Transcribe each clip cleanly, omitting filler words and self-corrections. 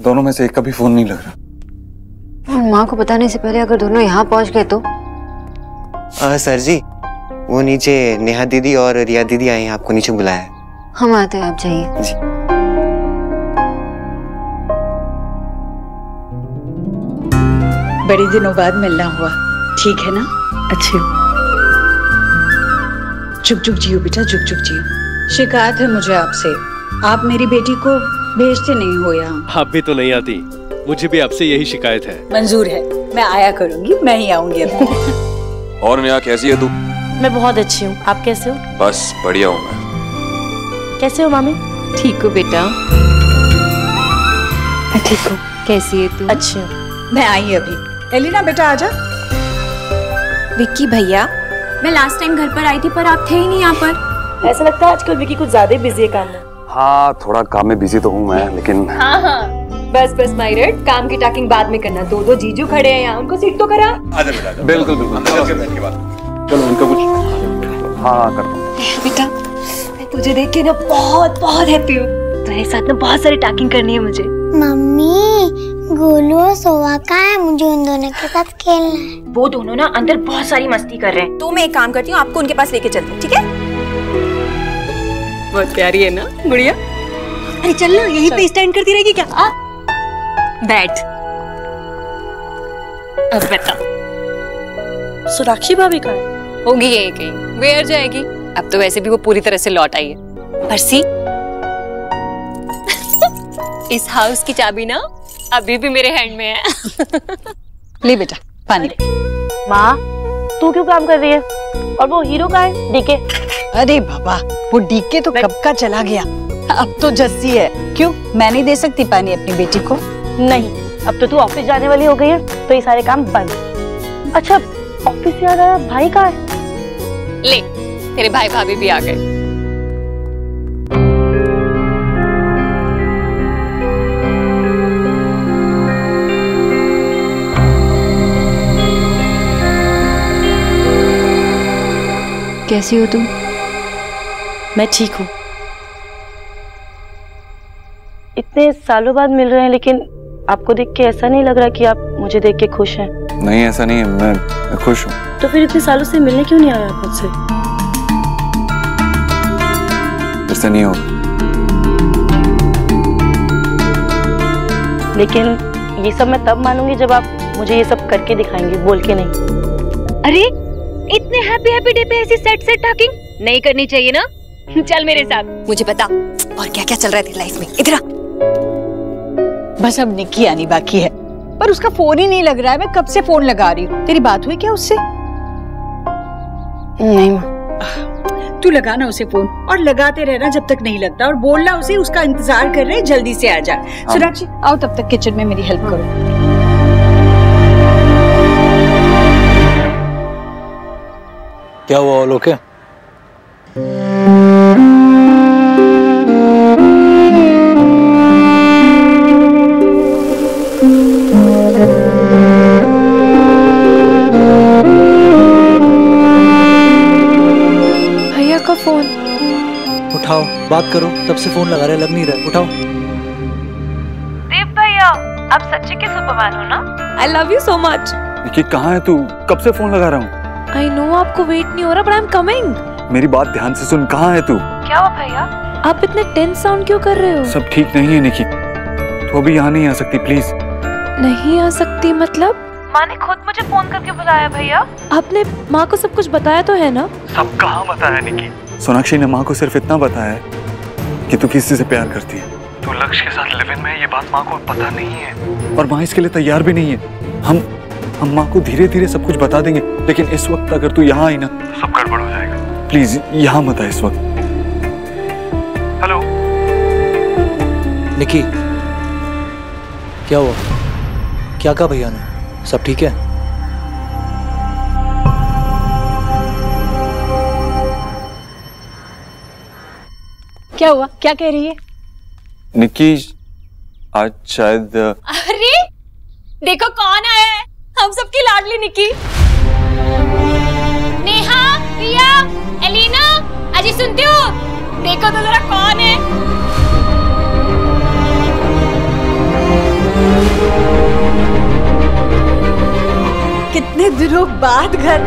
दोनों में से एक का भी फोन नहीं लग रहा। माँ को बताने से पहले अगर दोनों यहाँ पहुँच गए तो? सर जी, वो नीचे नेहा दीदी और रिया दीदी आई हैं, आपको नीचे बुलाया है। हम आते हैं, आप जाइए। जी। बड़े दिनों बाद मिलना हुआ, ठीक है ना? अच्छी हो? चुप चुप जियो बेटा, चुप चुप जियो। शिकायत है मुझे आपसे, आप मेरी बेटी को भेजते नहीं हो यहाँ। आप भी तो नहीं आती, मुझे भी आपसे यही शिकायत है। मंजूर है, मैं आया करूंगी, मैं ही आऊंगी अब। और नेहा कैसी है तू? मैं बहुत अच्छी हूँ, आप कैसे हो? बस बढ़िया हूँ मैं। कैसे हो मामी? ठीक हो बेटा? मैं ठीक हूँ, कैसी है तू? अच्छी हूँ। मैं आई अभी। एलिना बेटा आजा। विक्की भैया, मैं लास्ट टाइम घर पर आई थी पर आप थे ही नहीं यहाँ पर। ऐसा लगता है आजकल विक्की कुछ ज्यादा ही बिजी है काम में। हाँ, थोड़ा काम में बिजी तो हूँ मैं, लेकिन हाँ, बस बस मायरेट, काम की टाकिंग बाद में करना। दो जीजू खड़े हैं यहाँ, उनको सीट तो करा। बिल्कुल बिल्कुल चलो उनका कुछ। हाँ करता हूँ। बेटा, मैं तुझे देख के ना बहुत बहुत हैप्पी हूँ। तेरे साथ ना बहुत सारी टाकिंग करनी है मुझे। मम्मी, गोलू और सोवा कहाँ है? मुझे उन दोनों के साथ खेलना है। वो दोनों ना अंदर बहुत सारी मस्ती कर रहे हैं, तो मैं एक काम करती हूँ, आपको उनके पास लेके चलती हूँ, ठीक है? बहुत प्यारी है ना गुड़िया? अरे चल ना, यहीं पे स्टैंड करती रहेगी क्या? बैठ। अब बता, सोनाक्षी भाभी कहाँ है? होगी यही कहीं, वेयर जाएगी। अब तो वैसे भी वो पूरी तरह से लौट आई है। परसी, इस हाउस की चाबी ना अभी भी मेरे हैंड में है। ले बेटा पानी। माँ, तू क्यों काम कर रही है? और वो हीरो कहाँ है? डीके? अरे बाबा, वो डीके तो कब का चला गया, अब तो जस्सी है। क्यों, मैं नहीं दे सकती पानी अपनी बेटी को? नहीं, अब तो तू ऑफिस जाने वाली हो गई है, तो ये सारे काम बंद। अच्छा, ऑफिस से आ रहा है, भाई कहाँ है? ले, तेरे भाई भाभी भी आ गए। कैसी हो तुम? मैं ठीक हूँ। इतने सालों बाद मिल रहे हैं, लेकिन आपको देख के ऐसा नहीं लग रहा कि आप मुझे देख के खुश हैं? नहीं, ऐसा नहीं है, मैं खुश हूँ। तो फिर इतने सालों से मिलने क्यों नहीं आया आप मुझसे? ऐसा नहीं होगा। लेकिन ये सब मैं तब मानूंगी जब आप मुझे ये सब करके दिखाएंगे, बोल के नहीं। अरे इतने हैप्पी हैप्पी डे पे ऐसी सेट टाकिंग नहीं करनी चाहिए ना? चल मेरे साथ। मुझे बता और क्या क्या चल रहा है तेरी लाइफ में, इधर आ। बस अब निक्की आनी बाकी है, पर उसका फोन ही नहीं लग रहा है। मैं कब से फोन लगा रही हूँ। तेरी बात हुई क्या उससे? नहीं माँ। तू लगाना उसे फोन, और लगाते रहना जब तक नहीं लगता, और बोलना उसे उसका इंतजार कर रहे, जल्दी से आ जा। सोनाक्षी आओ, तब तक किचन में मेरी हेल्प करो। क्या हुआ, ऑल ओके? भैया का फोन। उठाओ, बात करो। तब से फोन लगा रहे, लग नहीं रहा। उठाओ। देव भैया, आप सच्ची के सुपरमैन हो ना? I love you so much। निकी कहाँ है तू? कब से फोन लगा रहा हूँ। I know आपको वेट नहीं हो रहा, but I'm coming। मेरी बात ध्यान से सुन, कहाँ है तू? क्या हुआ भैया? आप इतने टेंस साउंड क्यों कर रहे हो? सब ठीक नहीं है निकी, तू अभी यहाँ नहीं आ सकती प्लीज। नहीं आ सकती मतलब? माँ ने खुद मुझे फोन करके बुलाया भैया। आपने माँ को सब कुछ बताया तो है ना? सब कहाँ बताया निकी? सोनाक्षी ने माँ को सिर्फ इतना बताया है कि तू किसी से प्यार करती है। तू लक्ष्य के साथ लिव इन में, ये बात माँ को पता नहीं है, और माँ इसके लिए तैयार भी नहीं है। हम माँ को धीरे धीरे सब कुछ बता देंगे, लेकिन इस वक्त अगर तू यहाँ आई ना तो सब गड़बड़ हो जाएगा। प्लीज यहाँ मत आ इस वक्त। हेलो निकी, क्या हुआ? क्या कहा भैया ने? सब ठीक है? क्या हुआ, क्या कह रही है? निकी आज शायद। अरे देखो कौन आया है, हम सबकी लाडली निकी। नेहा, रिया, एलिना, अजी सुनती हो? देखो तो जरा कौन है। इतने दिनों बाद घर।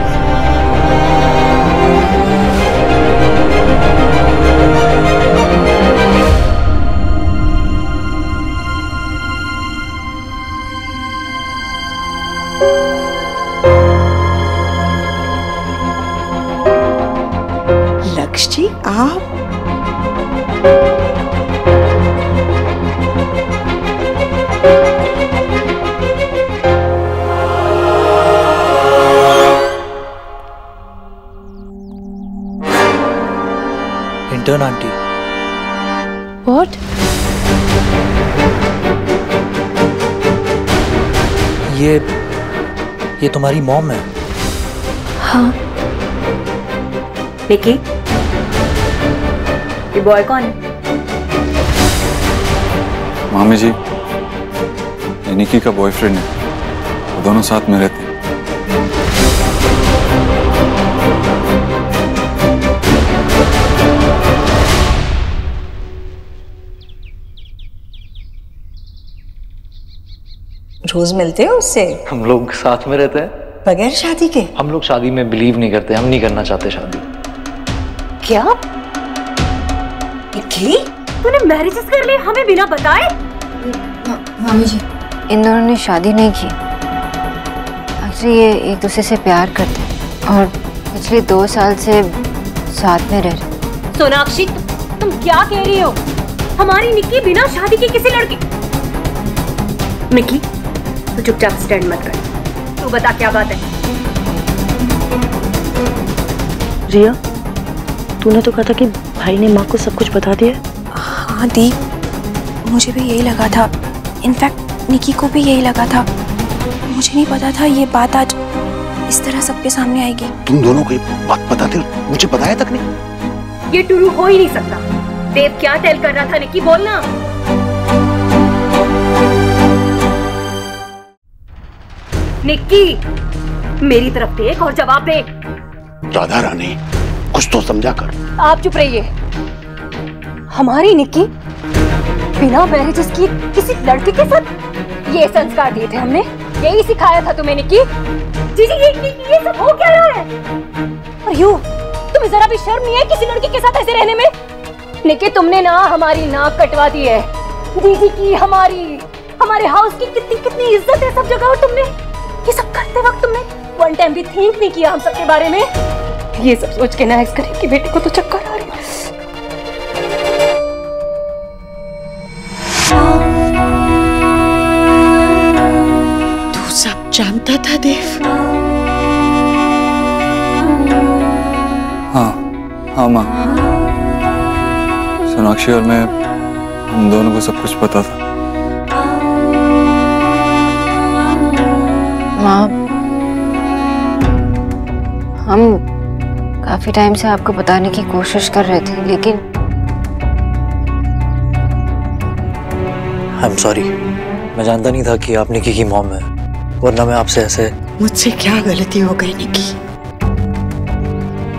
लक्ष्य जी आप इंटर्न आंटी। व्हाट? ये तुम्हारी मॉम है? हाँ। निकी, ये बॉय कौन है? मामी जी, ये निकी का बॉयफ्रेंड है। वो दोनों साथ में रहते हैं। रोज मिलते हो उससे? हम लोग साथ में रहते हैं बगैर शादी के। हम लोग शादी में बिलीव नहीं करते, हम नहीं करना चाहते शादी। क्या? निकी, तूने मैरिजेस कर लिए हमें बिना बताए? मामी जी, इन दोनों ने शादी नहीं की। एक्चुअली ये एक दूसरे से प्यार करते हैं और पिछले 2 साल से साथ में रह रहे। सोनाक्षी, तुम क्या कह रही हो? हमारी निकी बिना शादी के किसी लड़के? निकी, तू चुपचाप स्टैंड मत कर। तू बता क्या बात है? रिया, तूने तो कहा था कि भाई ने माँ को सब कुछ बता दिया। हाँ दी, मुझे भी यही लगा था। इनफैक्ट निकी को भी यही लगा था। मुझे नहीं पता था ये बात आज इस तरह सबके सामने आएगी। तुम दोनों को ये बात बताते मुझे बताया तक नहीं। ये ट्रू हो ही नहीं सकता। देव क्या टेल कर रहा था निकी, बोलना। निक्की, मेरी तरफ देख और जवाब दे। राधा रानी, कुछ तो समझा कर। आप चुप रहिए। हमारी निक्की बिना मैरिजेस की किसी लड़के के साथ? ये संस्कार दिए थे हमने, यही सिखाया था तुम्हें निक्की। जी ये सब हो क्या रहा है? और यू, तुम्हें जरा भी शर्म नहीं है किसी लड़के के साथ ऐसे रहने में? निक्की, तुमने ना हमारी नाक कटवा दी है। दीदी की, हमारे हाउस की कितनी इज्जत है सब जगह, और तुमने ये सब करते वक्त तुमने वन टाइम भी थिंक नहीं किया हम सब के बारे में? ये सब सोच के ना एक्स करे कि बेटे को तो चक्कर आ रही है। तू सब जानता था देव? हाँ माँ, सोनाक्षी और मैं, हम दोनों को सब कुछ पता था। माँ, हम काफी टाइम से आपको बताने की कोशिश कर रहे थे, लेकिन आई एम सॉरी, मैं जानता नहीं था कि आप निकी की मॉम है, वरना मैं आपसे ऐसे। मुझसे क्या गलती हो गई निकी?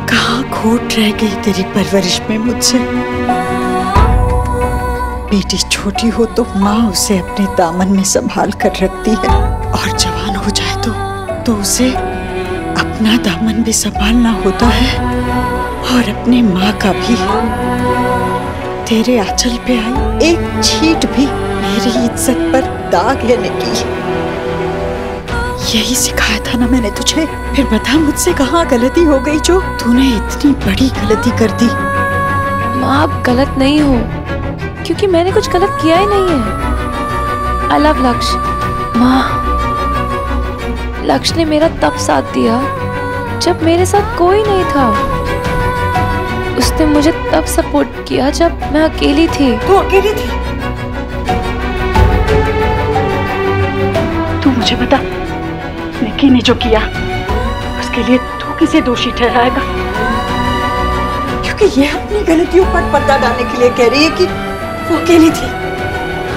कहाँ खोट रह गई तेरी परवरिश में मुझसे? बेटी छोटी हो तो माँ उसे अपने दामन में संभाल कर रखती है, और जवान हो जाए तो उसे अपना दामन भी संभालना होता है, और अपने माँ का भी। तेरे आंचल पे आई एक छींट भी मेरी इज्जत पर दाग है निकी। यही सिखाया था ना मैंने तुझे। फिर बता मुझसे कहाँ गलती हो गई जो तूने इतनी बड़ी गलती कर दी? माँ, आप गलत नहीं हो, क्योंकि मैंने कुछ गलत किया ही नहीं है। आई लव लक्ष्य। माँ, लक्ष्य ने मेरा तब साथ दिया जब मेरे साथ कोई नहीं था। उसने मुझे तब सपोर्ट किया जब मैं अकेली थी। तू अकेली थी? तू मुझे बता, निकी ने जो किया उसके लिए तू किसे दोषी ठहराएगा? क्योंकि ये अपनी गलतियों पर पर्दा डालने के लिए कह रही है कि वो अकेली थी,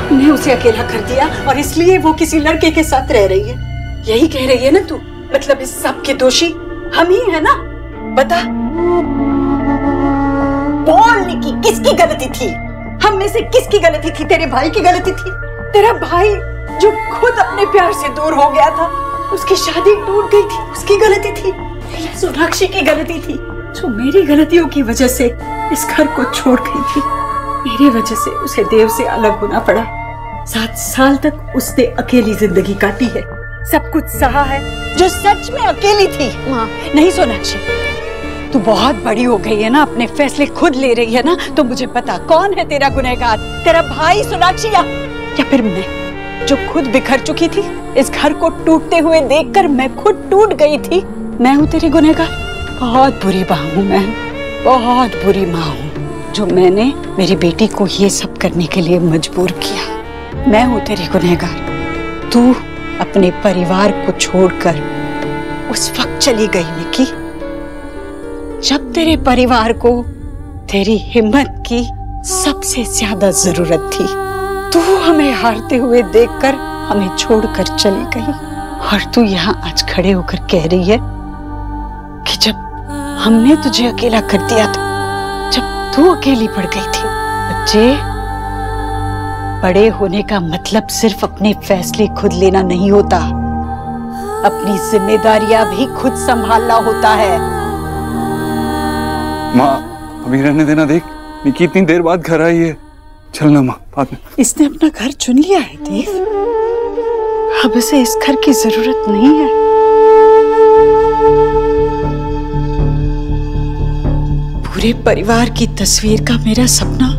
हमने उसे अकेला कर दिया और इसलिए वो किसी लड़के के साथ रह रही है। यही कह रही है ना तू? मतलब इस सब के दोषी हम ही है ना? बता, बोल निकी, किसकी गलती थी? हम में से किसकी गलती थी? तेरे भाई की गलती थी? तेरा भाई जो खुद अपने प्यार से दूर हो गया था, उसकी शादी टूट गई थी, उसकी गलती थी, सोनाक्षी की गलती थी, जो मेरी गलतियों की वजह से इस घर को छोड़ गई थी। मेरी वजह से उसे देव से अलग होना पड़ा। 7 साल तक उसने अकेली जिंदगी काटी है, सब कुछ सहा है, जो सच में अकेली थी। नहीं सोनाक्षी, तू बहुत बड़ी हो गई है ना, अपने फैसले खुद ले रही है ना, तो मुझे पता कौन है तेरा गुनहगार, तेरा भाई सोनाक्षी या फिर मैं, जो खुद बिखर चुकी थी। इस घर को टूटते हुए देखकर मैं खुद टूट गई थी। मैं हूँ तेरी गुनहगार। बहुत बुरी माँ हूँ मैं, बहुत बुरी माँ हूँ, जो मैंने मेरी बेटी को ये सब करने के लिए मजबूर किया। मैं हूँ तेरी गुनहगार। तू अपने परिवार को छोड़कर उस वक्त चली गई निकी, जब तेरे परिवार को तेरी हिम्मत की सबसे ज्यादा जरूरत थी। तू हमें हारते हुए देखकर हमें छोड़कर चली गई, और तू यहाँ आज खड़े होकर कह रही है कि जब हमने तुझे अकेला कर दिया था, जब तू अकेली पड़ गई थी। बच्चे, बड़े होने का मतलब सिर्फ अपने फैसले खुद लेना नहीं होता, अपनी जिम्मेदारियां भी खुद संभालना होता है। माँ, अभी रहने देना। देख निकी इतनी देर बाद घर आई है। चलना माँ, बाद में। इसने अपना घर चुन लिया है देव, अब इसे इस घर की जरूरत नहीं है। पूरे परिवार की तस्वीर का मेरा सपना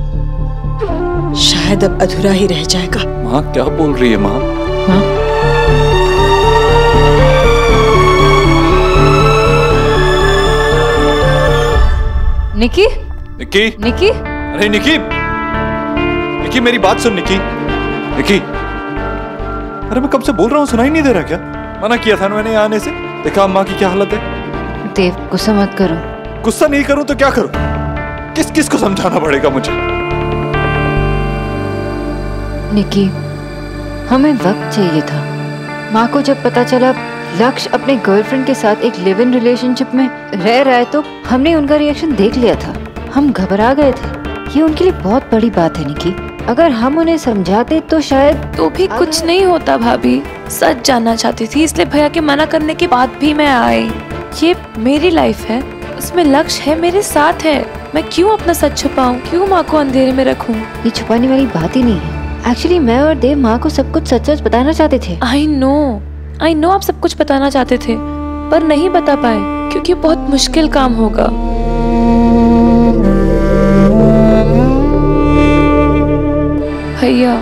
शायद अब अधूरा ही रह जाएगा। माँ क्या बोल रही है माँ? हाँ? निकी? निकी? निकी? अरे निकी, निकी मेरी बात सुन। निकी, निकी, अरे मैं कब से बोल रहा हूँ, सुनाई नहीं दे रहा क्या? मना किया था ना मैंने यहाँ आने से। देखा अम्मा की क्या हालत है। देव, गुस्सा मत करो। गुस्सा नहीं करूं तो क्या करूं? किस किस को समझाना पड़ेगा मुझे? निकी, हमें वक्त चाहिए था। माँ को जब पता चला लक्ष्य अपने गर्लफ्रेंड के साथ एक लिव इन रिलेशनशिप में रह रहा है, तो हमने उनका रिएक्शन देख लिया था। हम घबरा गए थे। ये उनके लिए बहुत बड़ी बात है निकी। अगर हम उन्हें समझाते तो शायद। तो भी कुछ नहीं होता भाभी। सच जानना चाहती थी, इसलिए भैया के मना करने के बाद भी मैं आई। ये मेरी लाइफ है, उसमें लक्ष्य है, मेरे साथ है। मैं क्यों अपना सच छुपाऊं? क्यों माँ को अंधेरे में रखूं? ये छुपाने वाली बात ही नहीं है। एक्चुअली मैं और देव माँ को सब कुछ सच सच बताना चाहते थे। आई नो आप सब कुछ बताना चाहते थे, पर नहीं बता पाए क्योंकि बहुत मुश्किल काम होगा। भैया,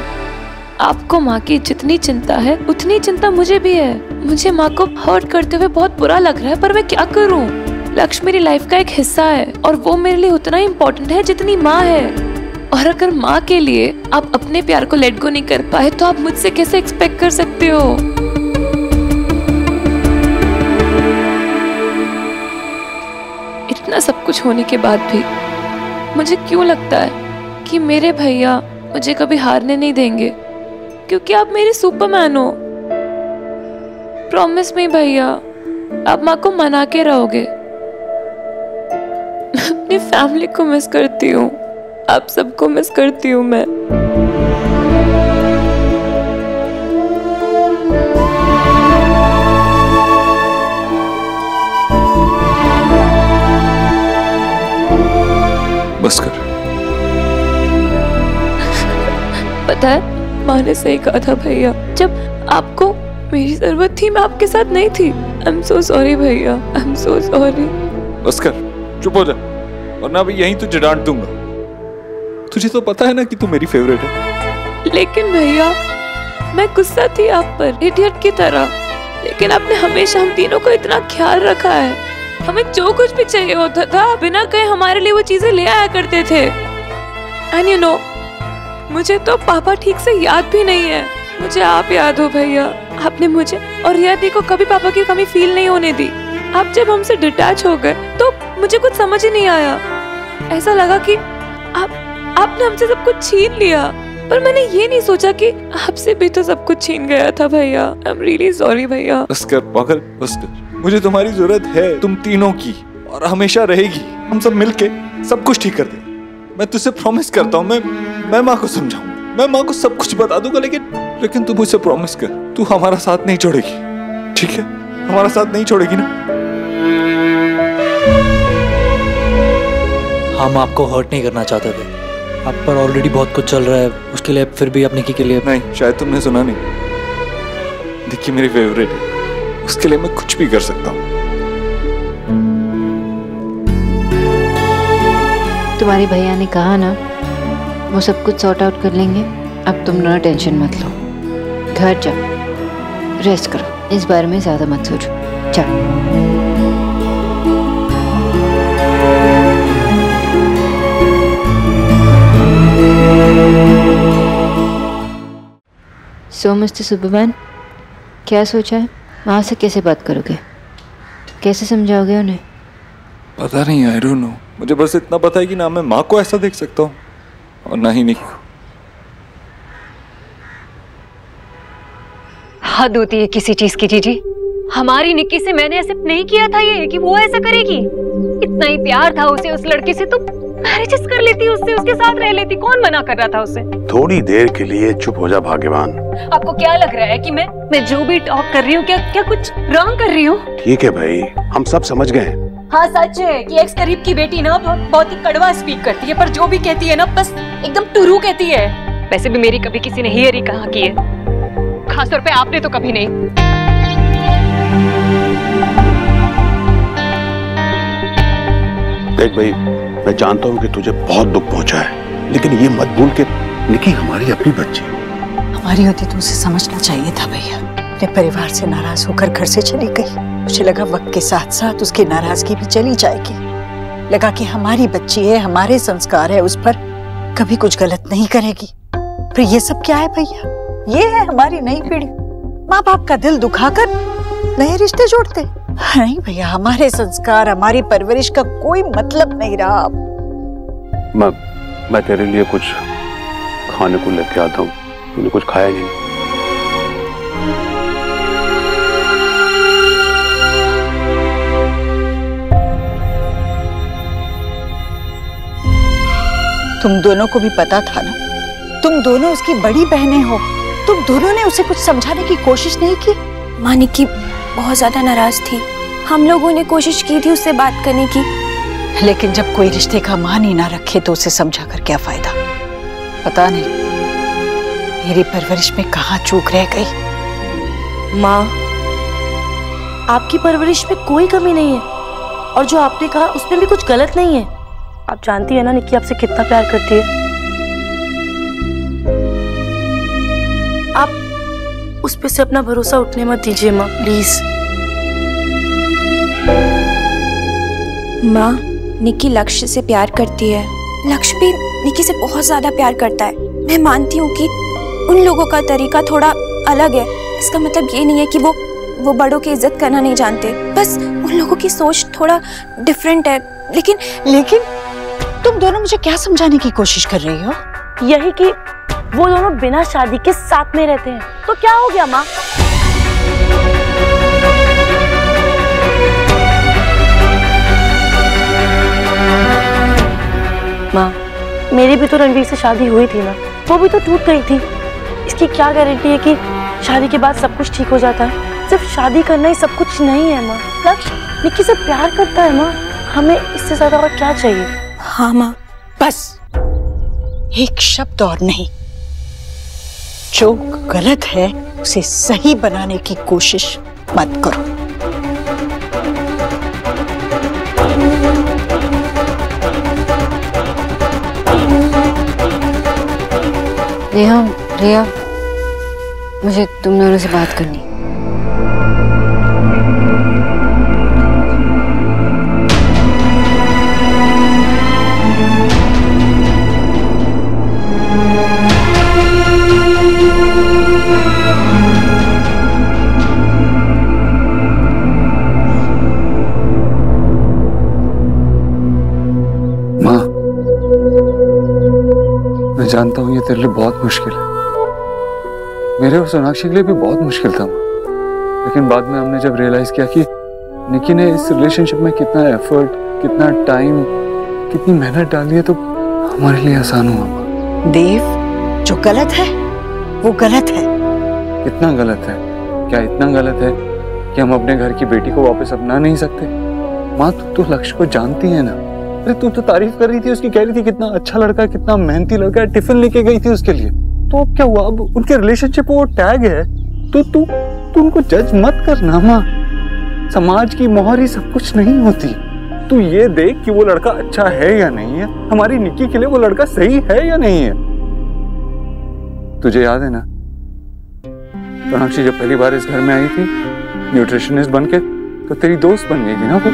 आपको माँ की जितनी चिंता है उतनी चिंता मुझे भी है। मुझे माँ को हर्ट करते हुए बहुत बुरा लग रहा है, पर मैं क्या करूँ? लक्ष्य मेरी लाइफ का एक हिस्सा है और वो मेरे लिए उतना इम्पोर्टेंट है जितनी माँ है। और अगर माँ के लिए आप अपने प्यार को लेट गो नहीं कर पाए, तो आप मुझसे कैसे एक्सपेक्ट कर सकते हो? इतना सब कुछ होने के बाद भी मुझे क्यों लगता है कि मेरे भैया मुझे कभी हारने नहीं देंगे, क्योंकि आप मेरे सुपरमैन हो। प्रॉमिस मी भैया, आप माँ को मना के रहोगे। मैं अपनी फैमिली को मिस करती हूँ, आप सबको मिस करती हूँ मैं। बस कर। पता है, माँ ने सही कहा था भैया, जब आपको मेरी जरूरत थी मैं आपके साथ नहीं थी। आई एम सो सॉरी भैया, आई एम सो सॉरी। बस कर, चुप हो जा, वरना अभी यहीं तुझे डांट दूंगा। तुझे तो पता है ना कि तू मेरी फेवरेट है। लेकिन भैया, मैं गुस्सा थी आप पर, इडियट की तरह। लेकिन आपने हमेशा हम तीनों को इतना ख्याल रखा है। हमें जो कुछ भी चाहिए होता था, बिना कहे हमारे लिए वो चीजें ले आया करते थे। एंड यू नो, मुझे तो पापा ठीक से याद भी नहीं है। मुझे आप याद हो भैया। आपने मुझे और रियादी को कभी पापा की कमी फील नहीं होने दी। आप जब हमसे डिटैच हो गए तो मुझे कुछ समझ ही नहीं आया। ऐसा लगा कि आपने हमसे सब कुछ छीन लिया, पर मैंने ये नहीं सोचा कि आपसे भी तो सब कुछ छीन गया था भैया। आई एम रियली सॉरी भैया। बस कर पागल, बस कर। मुझे तुम्हारी जरूरत है, तुम तीनों की, और हमेशा रहेगी। हम सब मिलके सब कुछ ठीक कर देंगे। मैं तुझसे प्रॉमिस करता हूँ, मैं माँ को समझाऊंगा, मैं माँ को सब कुछ बता दूंगा। लेकिन तू मुझसे प्रॉमिस कर, तू हमारा साथ नहीं छोड़ेगी, ठीक है, हमारा साथ नहीं छोड़ेगी ना? हम आपको हर्ट नहीं करना चाहते थे। आप पर ऑलरेडी बहुत कुछ चल रहा है, उसके लिए फिर भी आप निकी के लिए। नहीं, शायद तुमने सुना नहीं। निकी मेरी फेवरेट है, उसके लिए मैं कुछ भी कर सकता हूँ। तुम्हारे भैया ने कहा ना, वो सब कुछ सॉर्ट आउट कर लेंगे। अब तुम ना टेंशन मत लो, घर जाओ, रेस्ट करो, इस बारे में ज्यादा मत सोचो। जाओ। सो मिस्टर सुब्रमैन, क्या सोचा है? वहाँ से कैसे बात करोगे? कैसे समझाओगे उन्हें? पता नहीं, आई डोंट नो। मुझे बस इतना पता है कि ना मैं माँ को ऐसा देख सकता हूँ और ना ही निकी को। हद होती है किसी चीज की जीजी। हमारी निक्की से मैंने ऐसे नहीं किया था ये कि वो ऐसा करेगी। इतना ही प्यार था उसे उस लड़के से तो मैरिज कर लेती, उससे उसके साथ रह लेती। कौन मना कर रहा था उसे? थोड़ी देर के लिए चुप हो जा भाग्यवान। आपको क्या लग रहा है कि मैं जो भी टॉक कर रही हूँ क्या कुछ रॉन्ग कर रही हूँ? ठीक है भाई, हम सब समझ गए। हाँ सच है कि एक्स करीब की बेटी ना बहुत ही कड़वा स्पीक करती है, पर जो भी कहती है ना बस एकदम टुरू कहती है। वैसे भी मेरी कभी किसी ने हियर कहाँ की है, खासतौर पे आपने तो कभी नहीं। देख भाई, मैं जानता हूँ कि तुझे बहुत दुख पहुंचा है, लेकिन ये मत भूल कि निकी हमारी अपनी बच्ची है। हमारी होती तो उसे समझना चाहिए था भैया। अपने परिवार से नाराज होकर घर से चली गई। मुझे लगा वक्त के साथ साथ उसकी नाराजगी भी चली जाएगी। लगा कि हमारी बच्ची है, हमारे संस्कार है, उस पर कभी कुछ गलत नहीं करेगी। पर ये सब क्या है भैया? ये है हमारी नई पीढ़ी, माँ बाप का दिल दुखाकर नए रिश्ते जोड़ते। नहीं भैया, हमारे संस्कार, हमारी परवरिश का कोई मतलब नहीं रहा। मैं तेरे लिए कुछ खाने को लेके आता हूँ, तूने कुछ खाया नहीं। तुम दोनों को भी पता था ना, तुम दोनों उसकी बड़ी बहनें हो, तुम दोनों ने उसे कुछ समझाने की कोशिश नहीं की? माँ निकी बहुत ज्यादा नाराज थी, हम लोगों ने कोशिश की थी उससे बात करने की, लेकिन जब कोई रिश्ते का मान ही ना रखे तो उसे समझा कर क्या फायदा? पता नहीं मेरी परवरिश में कहाँ चूक रह गई। माँ, आपकी परवरिश में कोई कमी नहीं है, और जो आपने कहा उसमें भी कुछ गलत नहीं है। आप जानती है ना निक्की आपसे कितना प्यार करती है। आप उस पे से अपना भरोसा उठने मत दीजिए माँ, प्लीज। माँ, निक्की लक्ष्य से प्यार करती है, लक्ष्य भी निक्की से बहुत ज्यादा प्यार करता है। मैं मानती हूँ कि उन लोगों का तरीका थोड़ा अलग है, इसका मतलब ये नहीं है कि वो बड़ों की इज्जत करना नहीं जानते, बस उन लोगों की सोच थोड़ा डिफरेंट है। लेकिन तुम दोनों मुझे क्या समझाने की कोशिश कर रही हो? यही कि वो दोनों बिना शादी के साथ में रहते हैं, तो क्या हो गया माँ? माँ, मेरी भी तो रणवीर से शादी हुई थी ना, वो भी तो टूट गई थी। इसकी क्या गारंटी है कि शादी के बाद सब कुछ ठीक हो जाता है? सिर्फ शादी करना ही सब कुछ नहीं है माँ। लक्ष्य निक्की से प्यार करता है माँ, हमें इससे ज्यादा और क्या चाहिए? हाँ माँ, बस एक शब्द और नहीं। जो गलत है उसे सही बनाने की कोशिश मत करो। रिया, मुझे तुम दोनों से बात करनी। माँ, मैं जानता हूँ ये तेरे लिए बहुत मुश्किल है, मेरे और सोनाक्षी के लिए भी बहुत मुश्किल था माँ। लेकिन बाद में हमने जब रियलाइज किया कि निकी ने इस रिलेशनशिप में कितना एफर्ट, कितना टाइम, कितनी मेहनत डाली है, तो हमारे लिए आसान हुआ माँ। देव, जो गलत है वो गलत है। कितना गलत है? क्या इतना गलत है कि हम अपने घर की बेटी को वापस अपना नहीं सकते। माँ तू तो लक्ष्य को जानती है ना। अरे तू तो तारीफ कर रही थी उसकी, कह रही थी कितना अच्छा लड़का है, कितना मेहनती लड़का है, टिफिन लेके गई थी उसके लिए। तो अब क्या हुआ? अब उनके रिलेशनशिप वो टैग है। तू उनको जज मत करना माँ। समाज की मोहर ही सब कुछ नहीं होती। तू ये देख कि वो लड़का अच्छा है या नहीं है, हमारी निक्की के लिए वो लड़का सही है या नहीं है। तुझे याद है ना सोनाक्षी जब पहली बार इस घर में आई थी न्यूट्रिशनिस्ट बनके, तो तेरी दोस्त बन गई थी ना वो।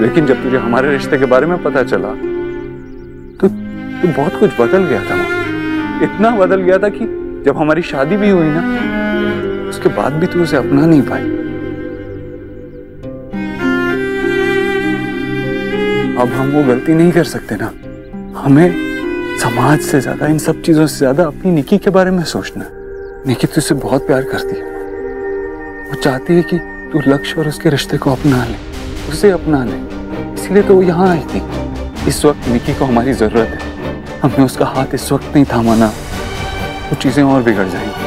लेकिन जब तुझे हमारे रिश्ते के बारे में पता चला तो बहुत कुछ बदल गया था माँ। इतना बदल गया था कि जब हमारी शादी भी हुई ना उसके बाद भी तू उसे अपना नहीं पाई। अब हम वो गलती नहीं कर सकते ना। हमें समाज से ज्यादा, इन सब चीजों से ज्यादा अपनी निक्की के बारे में सोचना। निक्की तुझसे बहुत प्यार करती है। वो चाहती है कि तू लक्ष्य और उसके रिश्ते को अपना ले, उसे अपना ले। इसलिए तो वो यहाँ आई थी। इस वक्त निक्की को हमारी जरूरत है। हमने उसका हाथ इस वक्त नहीं थामा ना, वो चीजें और बिगड़ जाएंगी।